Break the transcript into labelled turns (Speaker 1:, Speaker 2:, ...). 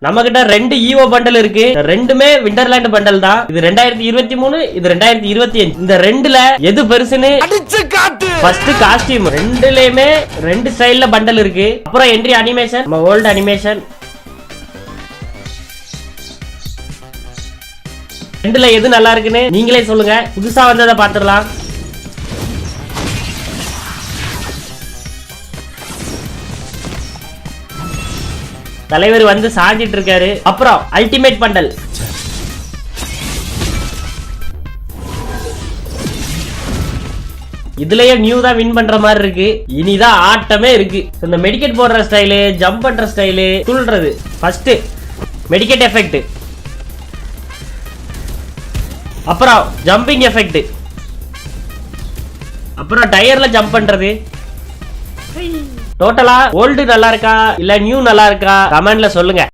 Speaker 1: நம்ம கிட்ட 2 ஈவோ பண்டல் இருக்கு. ரெண்டுமே விண்டர்லேண்ட் பண்டல் தான். இது 2023, இது 2025. இந்த ரெண்டுல எது பெருசுன்னு அடிச்சு காட்டு. ஃபர்ஸ்ட் காஸ்டியூம் ரெண்டுலயுமே 2 ஸ்டைல்ல பண்டல் இருக்கு. அப்புறம் என்ட்ரி அனிமேஷன், நம்ம ஓல்ட் அனிமேஷன். ரெண்டுல எது நல்லா இருக்குன்னு நீங்களே சொல்லுங்க. புதுசா வந்ததை பாத்துடலாம். தலைவர் வந்து சாஞ்சிட்டு இருக்காரு. அப்புறம் அல்டிமேட் பண்டல். இதுலயே நியூ தான் வின் பண்ற மாதிரி இருக்கு. இனிதான் ஆட்டமே இருக்கு. இந்த மெடிக்கெட் போடுற ஸ்டைலு, ஜம்ப் பண்ற ஸ்டைலு, துள்ளுறது. ஃபர்ஸ்ட் மெடிக்கெட் எஃபெக்ட், அப்புறம் ஜம்பிங் எஃபெக்ட், அப்புறம் டயர்ல ஜம்ப் பண்றது. டோட்டலா ஓல்டு நல்லா இருக்கா இல்ல நியூ நல்லா இருக்கா கமெண்ட்ல சொல்லுங்க.